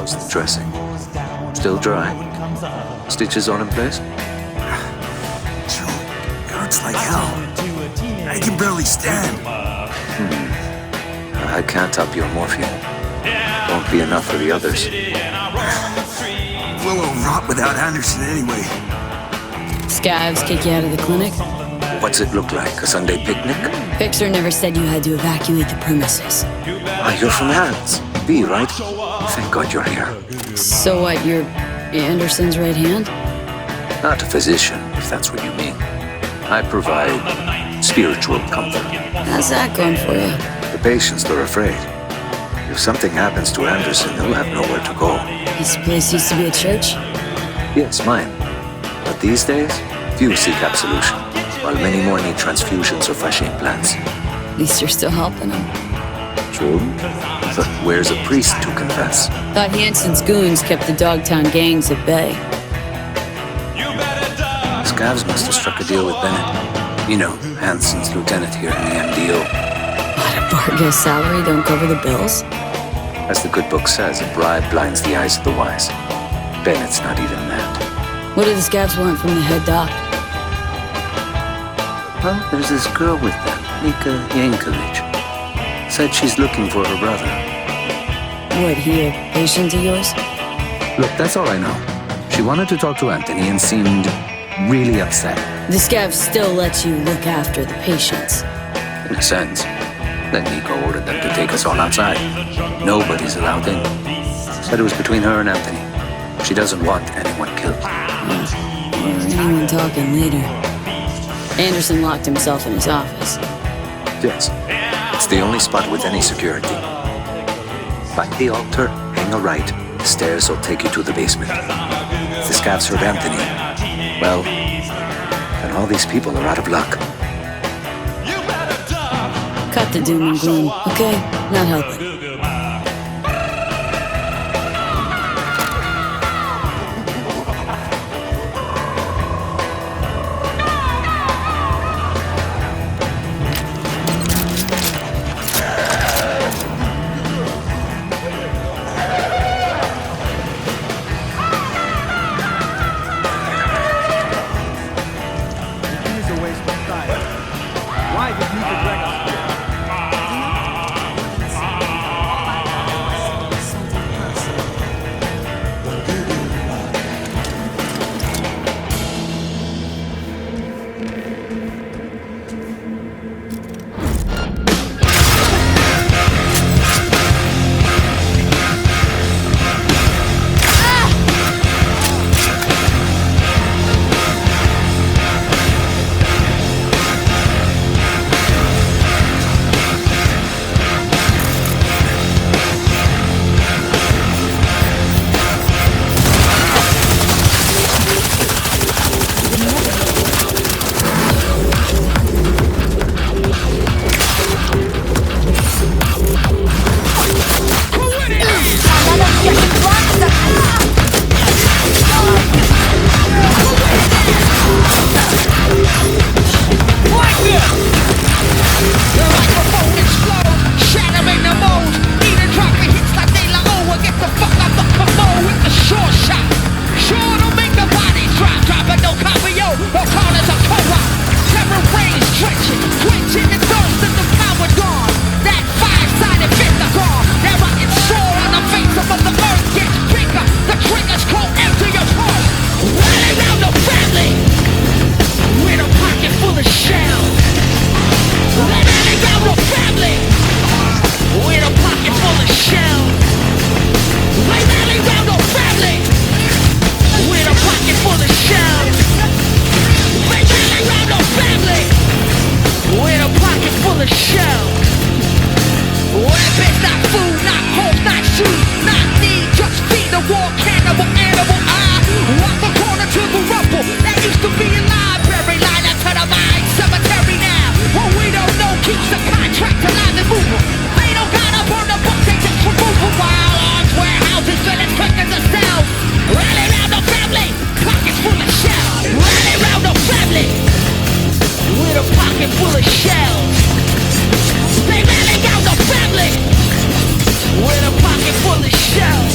How's the dressing? Still dry? Stitches on in place? Joe, it hurts like hell. I can barely stand. I can't up your morphine. Won't be enough for the others. We'll rot without Anderson anyway. Scavs kick you out of the clinic? What's it look like? A Sunday picnic? Fixer never said you had to evacuate the premises. You're from Hans. B, right? Thank God you're here. So what, you're Anderson's right hand? Not a physician, if that's what you mean. I provide spiritual comfort. How's that going for you? The patients, they're afraid. If something happens to Anderson, they'll have nowhere to go. This place used to be a church? Yes, mine. But these days, few seek absolution, while many more need transfusions or fresh implants. At least you're still helping them. True. But where's a priest to confess? Thought Hanson's goons kept the Dogtown gangs at bay. Scavs must have struck a deal with Bennett. You know, Hanson's lieutenant here in the MDO. What, a Vargas salary don't cover the bills? As the good book says, a bribe blinds the eyes of the wise. Bennett's not even that. What do the Scavs want from the head doc? Well, there's this girl with them, Nika Yankovic. Said she's looking for her brother. What, he a patient of yours? Look, that's all I know. She wanted to talk to Anthony and seemed really upset. The Scavs still let you look after the patients. In a sense. Then Nico ordered them to take us all outside. Nobody's allowed in. Said it was between her and Anthony. She doesn't want anyone killed. Or anyone talking later. Anderson locked himself in his office. Yes. It's the only spot with any security. By the altar, hang a right. The stairs will take you to the basement. If the Scavs heard Anthony, well, then all these people are out of luck. Cut the doom and gloom, okay? Not helping. With a pocket full of shells.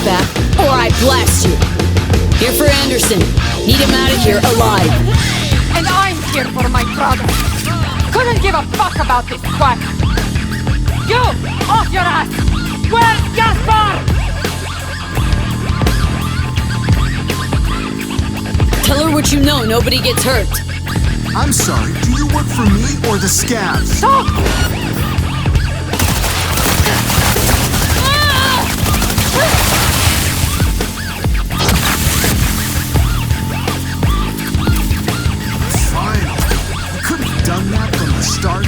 back, or I blast you. Here for Anderson. Need him out of here alive. And I'm here for my brother. Couldn't give a fuck about this quack. You, off your ass! Where's Gaspar? Tell her what you know. Nobody gets hurt. I'm sorry, do you work for me or the scabs? Stop! Fine. You couldn't have done that from the start.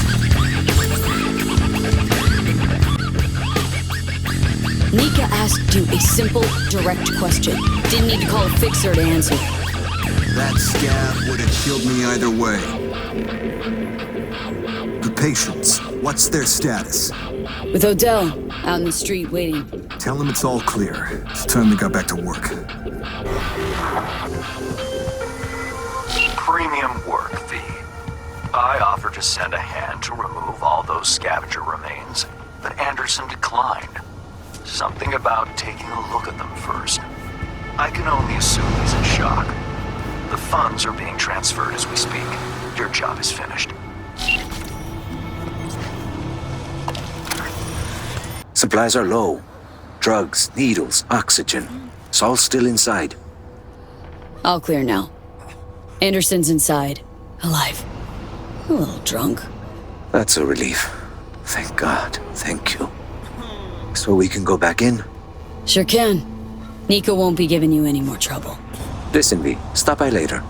Nika asked you a simple, direct question. Didn't need to call a fixer to answer. That scab would have killed me either way. The patients, what's their status? With Odell, out in the street waiting. Tell them it's all clear. It's time they got back to work. Premium work fee. I offered to send a hand to remove all those scavenger remains, but Anderson declined. Something about taking a look at them first. I can only assume he's in shock. The funds are being transferred as we speak. Your job is finished. Supplies are low. Drugs, needles, oxygen. It's all still inside. All clear now. Anderson's inside. Alive. A little drunk. That's a relief. Thank God. Thank you. So we can go back in? Sure can. Nika won't be giving you any more trouble. Listen, V, stop by later.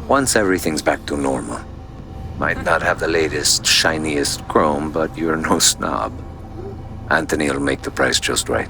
Once everything's back to normal. Might not have the latest, shiniest chrome, but you're no snob. Anthony'll make the price just right.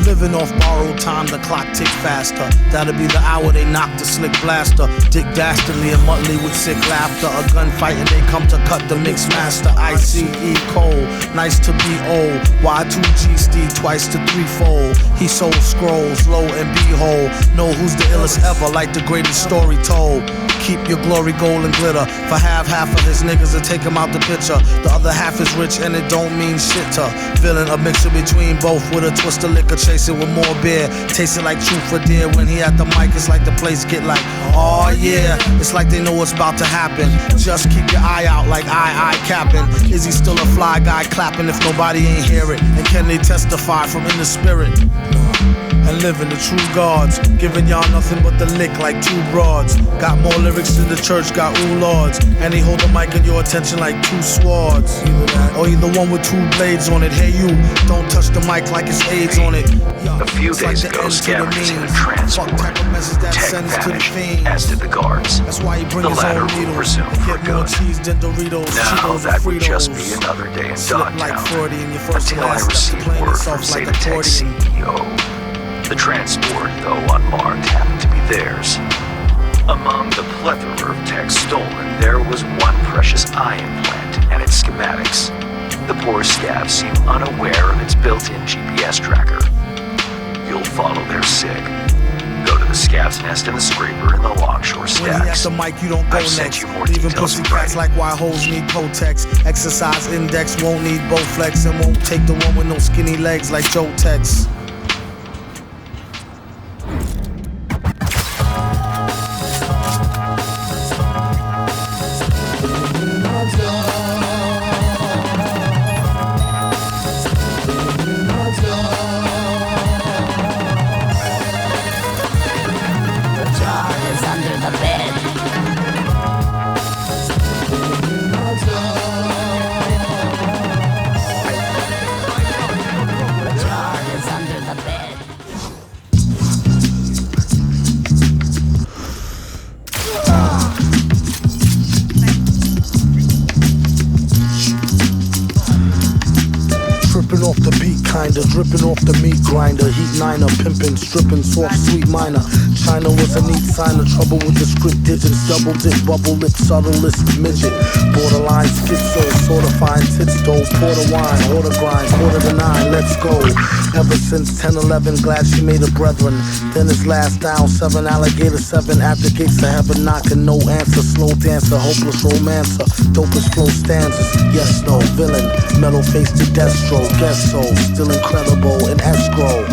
Living off borrowed time, the clock tick faster. That'll be the hour they knock the slick blaster. Dick Dastardly and Muttley with sick laughter. A gunfight and they come to cut the mix master. ICE Cole, nice to be old. Y2G Steve twice to threefold. He sold scrolls, low and behold. Know who's the illest ever, like the greatest story told. Keep your glory gold and glitter. For half of his niggas to take him out the picture. The other half is rich and it don't mean shit to villain. A mixture between both with a twist of liquor. Chase it with more beer. Taste it like truth for dear. When he at the mic, it's like the place get like, oh yeah. It's like they know what's about to happen. Just keep your eye out like I capping. Is he still a fly guy clapping if nobody ain't hear it? And can they testify from in the spirit? And living the true gods, giving y'all nothing but the lick like two broads. Got more lyrics than the church got ooh lords, and they hold the mic in your attention like two swords. Either that, or either one with two blades on it. Hey you, don't touch the mic like it's AIDS on it. A few days ago, scammers in a transport. Tech vanished, as did the guards. That's why he bring the his latter own will needle. resume for Get more good. cheese than Doritos. Now Cheetos, that would Fritos. just be another day in Slip like Dogtown, 40 in your first until I and last step receive to playing word from yourself like Satatech's accordion. CEO. The transport, though unmarked, happened to be theirs. Among the plethora of tech stolen, there was one precious eye implant and its schematics. The poor scabs seem unaware of its built-in GPS tracker. You'll follow their sig. Go to the scab's nest in the scraper in the Longshore When he at stacks. the mic, you don't go I've sent next. you more Leaving details pussy in cats writing. like why hoes need Protex. Exercise index won't need Bowflex and won't take the one with no skinny legs like Joe Tex. Under Tripping off the beat, kinda, dripping off the meat grinder. Heat niner, pimping, stripping, soft, sweet minor. China was a neat sign of trouble with the script digits. Double dip, bubble lip, subtlest midget. Borderline schizo, sorta fine tits though. Porter wine, order grind, 8:45, let's go. Ever since 10-11, glad she made a brethren. Then his last down, 7 alligator, 7 at the gates of heaven, knocking, no answer. Slow dancer, hopeless romancer, dopest flow stanzas. Yes, no, villain, metal face to Destro. Guess so, still incredible in escrow.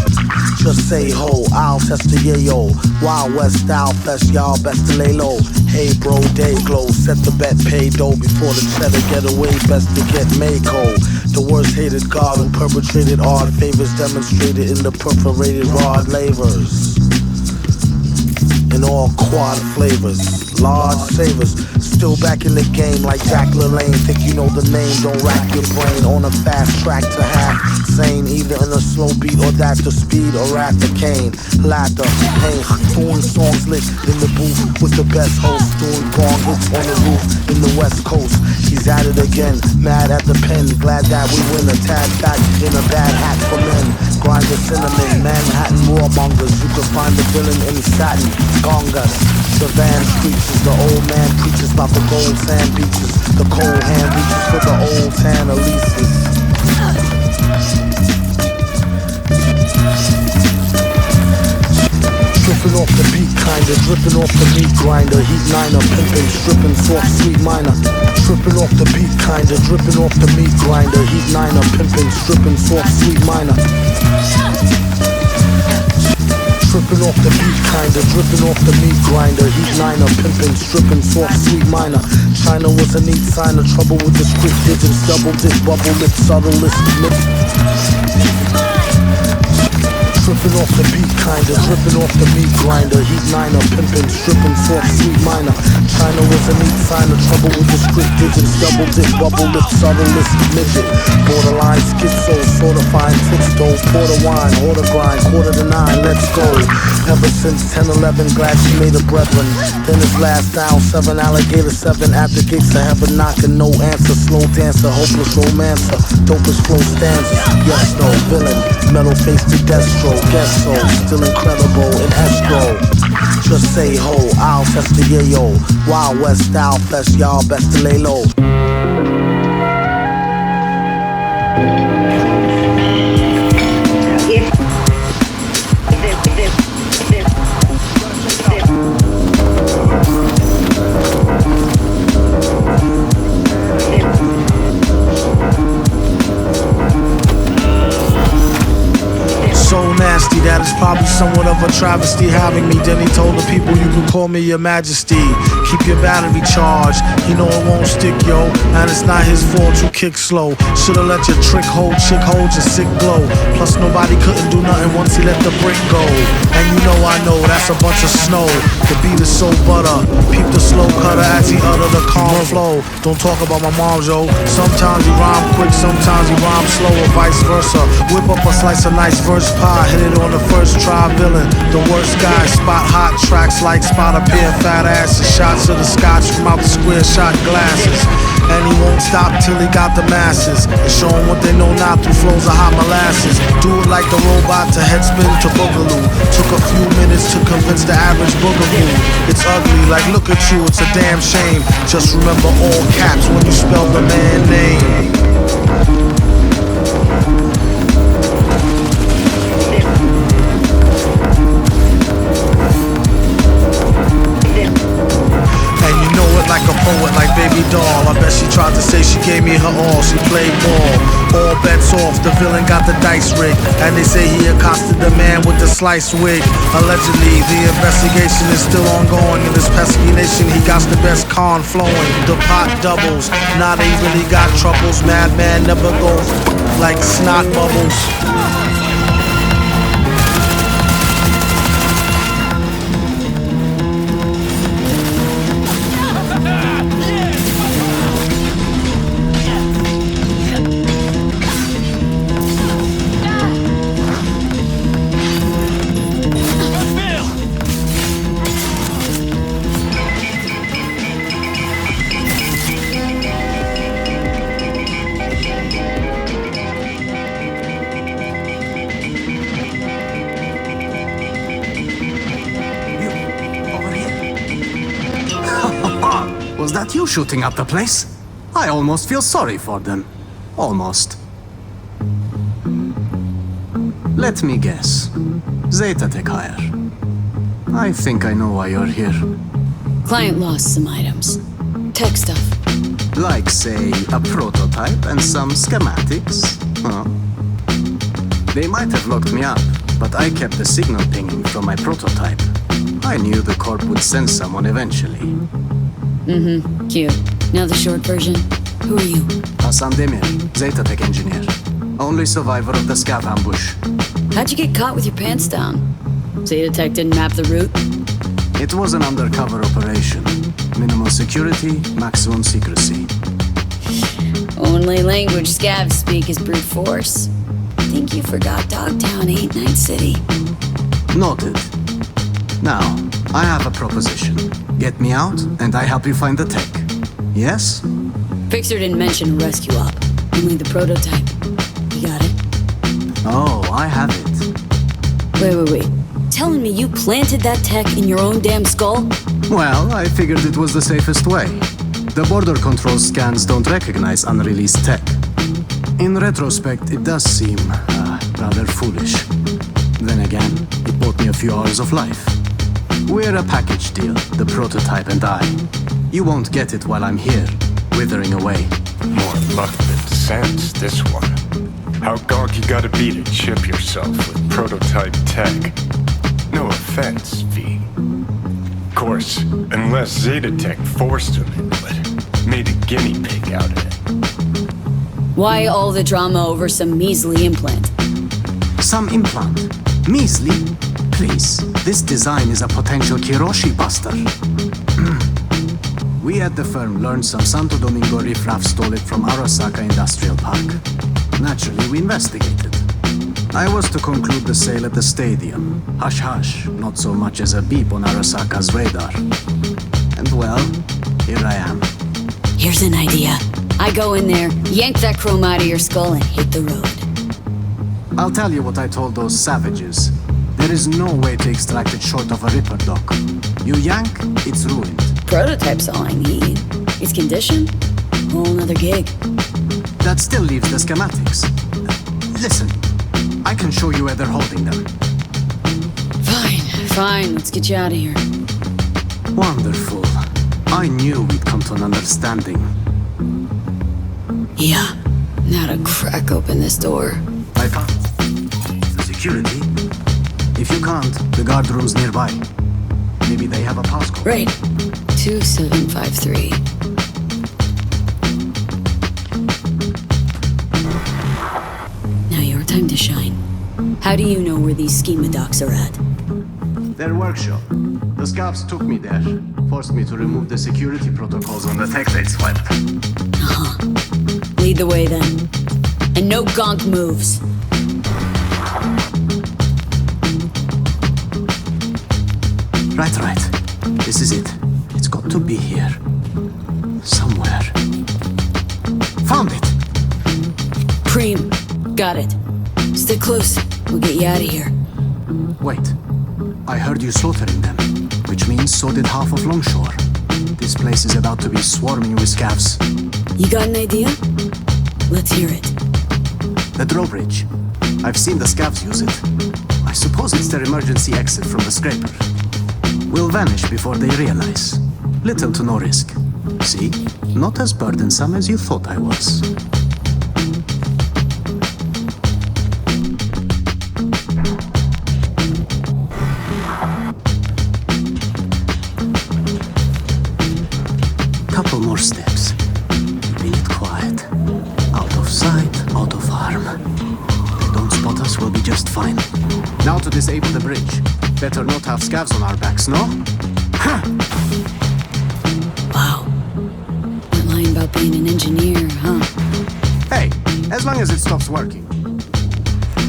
Just say ho, I'll test the yayo. Wild West style fest, y'all best to lay low. Hey bro, day glow, set the bet, pay dough before the cheddar get away, best to get Mako. The worst hated god who perpetrated odd favors demonstrated in the perforated rod lavers. In all quad flavors, large savers. Still back in the game like Jack LaLanne. Think you know the name, don't rack your brain. On a fast track to half sane, either in a slow beat or that's the speed or at the cane. Laughter, pain, doing songs lit in the booth with the best host. Doing bong hits on the roof in the West Coast. He's at it again, mad at the pen. Glad that we win a tad back in a bad hat for men. Grind the cinnamon, Manhattan warmongers. You can find the villain in satin, gongas. The van streets is the old man preaches about the gold sand beaches. The cold hand reaches for the old tan Elises. Tripping off the beat, kinda, dripping off the meat grinder. Heat niner, pimping, stripping, soft, sweet minor. Tripping off the beat, kinda, dripping off the meat grinder. Heat niner, pimping, stripping, soft, sweet minor. Tripping off the beat, kinda, dripping off the meat grinder. Heat niner, pimping, stripping, soft, sweet minor. China was a neat sign of trouble with the script digits. Double dip, bubble lip, subtlest lip. Tripping off the beat, kinda, dripping off the meat grinder. Heat niner, pimping, stripping, soft, sweet minor. China was a neat sign of trouble with the script digits. Double dip, bubble lip, subtlest midget. Borderline schizo, sorta fine tits though. Porter wine, order grind, 8:45, let's go. Ever since 10-11, glad she made a brethren. Then his last down, 7 alligator, 7 at the gates of heaven, knocking, no answer. Slow dancer, hopeless romancer, dopest flow stanzas. Yes, no, villain, metal face to Destro. Guess so, still incredible in escrow. Just say ho, I'll test the yayo. Wild West style fest, y'all best to lay low. That is probably somewhat of a travesty having me. Then he told the people, you can call me your majesty. Keep your battery charged, you know it won't stick, yo. And it's not his fault you kick slow. Should've let your trick hold, chick hold your sick glow. Plus nobody couldn't do nothing once he let the brick go. And you know I know that's a bunch of snow. The beat is so butter, peep the slow cutter as he utter the calm flow. Don't talk about my mom, yo. Sometimes he rhyme quick, sometimes he rhyme slow, or vice versa. Whip up a slice of nice verse pie, hit it on the first try, villain. The worst guy, spot hot tracks like spot a pair of fat asses. Shots of the scotch from out the square shot glasses. And he won't stop till he got the masses. And show them what they know now through flows of hot molasses. Do it like the robot to headspin to boogaloo. Took a few minutes to convince the average boogaboo. It's ugly, like look at you, it's a damn shame. Just remember all caps when you spell the man name. Like a poet, like baby doll. I bet she tried to say she gave me her all. She played ball. All bets off, the villain got the dice rigged. And they say he accosted the man with the sliced wig. Allegedly, the investigation is still ongoing. In this pesky nation, he got the best con flowing. The pot doubles, now they really got troubles. Madman never goes like snot bubbles. shooting up the place. I almost feel sorry for them. Almost. Let me guess. Zeta Tech hire. I think I know why you're here. Client lost some items. Tech stuff. Like, say, a prototype and some schematics? Huh? They might have locked me up, but I kept the signal pinging from my prototype. I knew the Corp would send someone eventually. Mm-hmm. Cute. Now the short version. Who are you? Hassan Demir, Zeta Tech engineer. Only survivor of the scav ambush. How'd you get caught with your pants down? Zeta Tech didn't map the route? It was an undercover operation. Minimal security, maximum secrecy. Only language scavs speak is brute force. Think you forgot Dogtown ain't Night City. Noted. Now, I have a proposition. Get me out, and I help you find the tech. Yes? Fixer didn't mention a rescue op. Only the prototype. You got it? Oh, I have it. Wait. Telling me you planted that tech in your own damn skull? Well, I figured it was the safest way. The border control scans don't recognize unreleased tech. In retrospect, it does seem rather foolish. Then again, it bought me a few hours of life. We're a package deal, the prototype and I. You won't get it while I'm here, withering away. More luck than sense, this one. How gonk you gotta be to chip yourself with prototype tech? No offense, V. Of course, unless Zeta Tech forced him into it, made a guinea pig out of it. Why all the drama over some measly implant? Some implant? Measly? Please, this design is a potential Kiroshi buster. We at the firm learned some Santo Domingo riffraff stole it from Arasaka Industrial Park. Naturally, we investigated. I was to conclude the sale at the stadium. Hush-hush, not so much as a beep on Arasaka's radar. And well, here I am. Here's an idea. I go in there, yank that chrome out of your skull, and hit the road. I'll tell you what I told those savages. There is no way to extract it short of a Ripper dock. You yank, it's ruined. Prototype's all I need. Its condition? Whole nother gig. That still leaves the schematics. Listen, I can show you where they're holding them. Fine, let's get you out of here. Wonderful. I knew we'd come to an understanding. Yeah, now to crack open this door. I found the security. If you can't, the guard room's nearby. Maybe they have a passcode. Right. 2753. Now your time to shine. How do you know where these schema docs are at? Their workshop. The scavs took me there. Forced me to remove the security protocols on the tech they swept. Lead the way then. And no gonk moves. Right. This is it. It's got to be here. Somewhere. Found it! Preem. Got it. Stick close. We'll get you out of here. Wait. I heard you slaughtering them, which means so did half of Longshore. This place is about to be swarming with scavs. You got an idea? Let's hear it. The drawbridge. I've seen the scavs use it. I suppose it's their emergency exit from the scraper. We'll vanish before they realize. Little to no risk. See? Not as burdensome as you thought I was. Couple more steps. Keeping it quiet. Out of sight, out of harm. They don't spot us, we'll be just fine. Now to disable the bridge. Better not have scavs on our backs, no? Wow. Not lying about being an engineer, huh? Hey, as long as it stops working.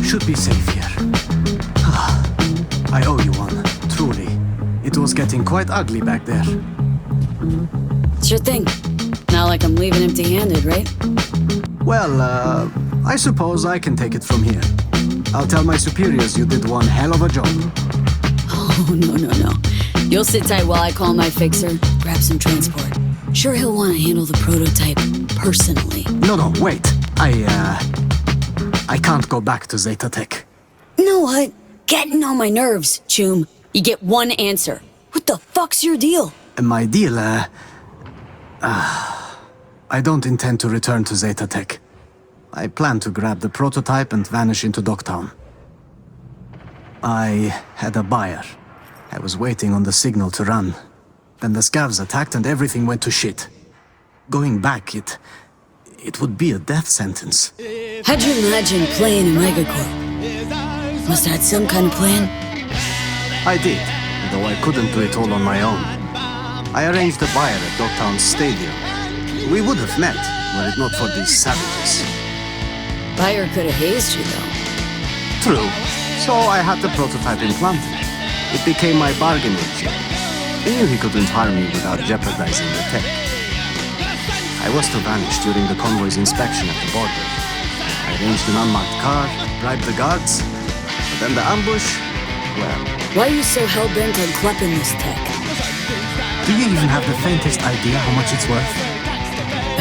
Should be safe here. I owe you one, truly. It was getting quite ugly back there. Sure thing. Not like I'm leaving empty-handed, right? Well, I suppose I can take it from here. I'll tell my superiors you did one hell of a job. Oh, no. You'll sit tight while I call my fixer, grab some transport. Sure he'll want to handle the prototype personally. No, wait. I can't go back to Zeta Tech. You know what? Getting on my nerves, Choom. You get one answer. What the fuck's your deal? My deal, I don't intend to return to Zeta Tech. I plan to grab the prototype and vanish into Dogtown. I had a buyer. I was waiting on the signal to run. Then the scavs attacked and everything went to shit. Going back, it would be a death sentence. How'd you imagine playing in Megacorp? Must have had some kind of plan? I did, though I couldn't do it all on my own. I arranged a buyer at Dogtown Stadium. We would have met, were it not for these savages. Buyer could have hazed you, though. True. So I had the prototype implanted. It became my bargaining chip. I knew he couldn't harm me without jeopardizing the tech. I was to vanish during the convoy's inspection at the border. I arranged an unmarked car, bribed the guards, but then the ambush, well... Why are you so hell-bent on klepping this tech? Do you even have the faintest idea how much it's worth?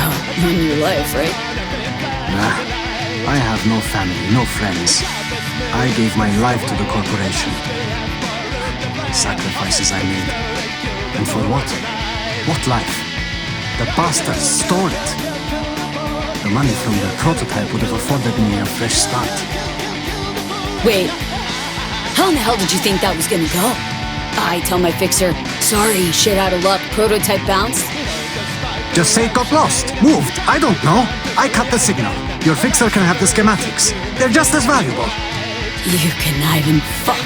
Oh, on your life, right? Nah. I have no family, no friends. I gave my life to the corporation. The sacrifices I made. And for what? What life? The bastards stole it. The money from the prototype would have afforded me a fresh start. Wait. How in the hell did you think that was gonna go? I tell my fixer, sorry, shit out of luck, prototype bounced? Just say it got lost, moved, I don't know. I cut the signal. Your fixer can have the schematics. They're just as valuable. You conniving fuck.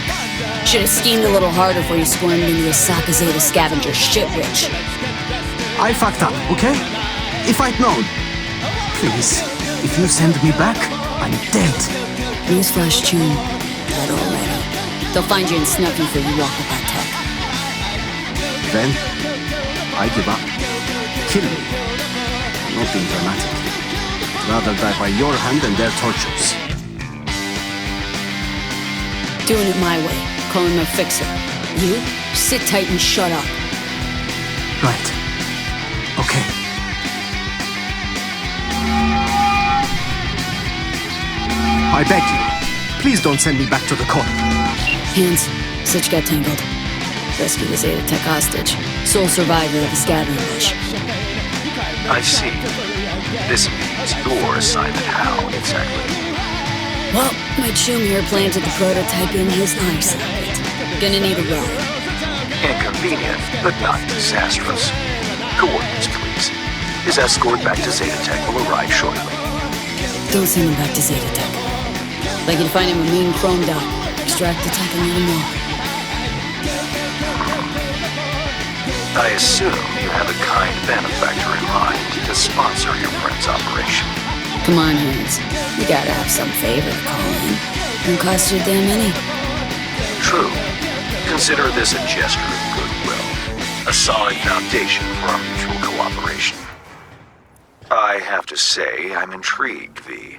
Should have schemed a little harder before you squirmed into a Saka Zeta scavenger shit rich. I fucked up, okay? If I'd known. Please, if you send me back, I'm dead. Newsflash, Choom. Dead already. They'll find you and snuff you before you walk with that tech. Then, I give up. Kill me. I'm not being dramatic. I'd rather die by your hand than their tortures. Doing it my way. Calling my fixer. You, sit tight and shut up. Right. Okay. I beg you, please don't send me back to the corp. Hands. Sitch got tangled. Rescue the Zeta Tech hostage. Sole survivor of the scattering bush. I see. This means your assignment. How exactly? Well, my Choom here planted the prototype in his eye socket. Gonna need a ride. Inconvenient, but not disastrous. Coordinates, please. His escort back to Zeta Tech will arrive shortly. Don't send him back to Zeta Tech. Like you to find him a mean chrome dot. Extract the tech and let him know. I assume you have a kind benefactor in mind to sponsor your friend's operation. Come on, Hands. You gotta have some favor to call in. Won't cost you a damn any. True. Consider this a gesture of goodwill. A solid foundation for our mutual cooperation. I have to say, I'm intrigued, V.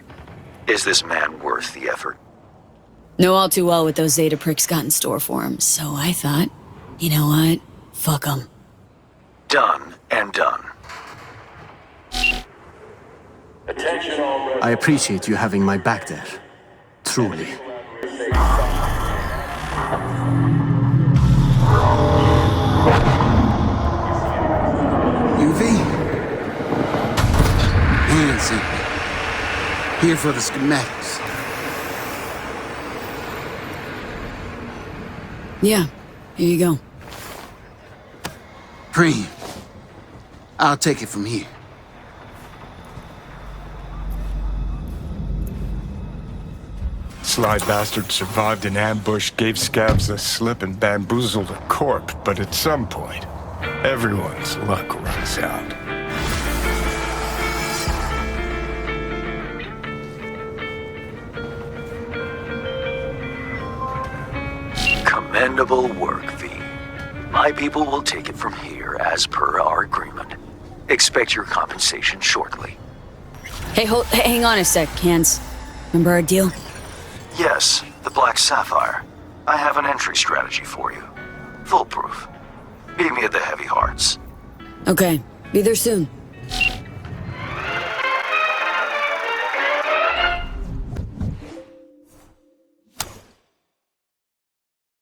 Is this man worth the effort? Know all too well what those Zeta pricks got in store for him, so I thought, you know what? Fuck him. Done and done. I appreciate you having my back there. Truly. UV? Hands here for the schematics. Yeah, here you go. Preem. I'll take it from here. Sly bastard survived an ambush, gave scabs a slip, and bamboozled a corp, but at some point, everyone's luck runs out. Commendable work, V. My people will take it from here as per our agreement. Expect your compensation shortly. Hey, hang on a sec, Hands. Remember our deal? Yes, the Black Sapphire. I have an entry strategy for you. Foolproof. Meet me at the Heavy Hearts. Okay, Be there soon.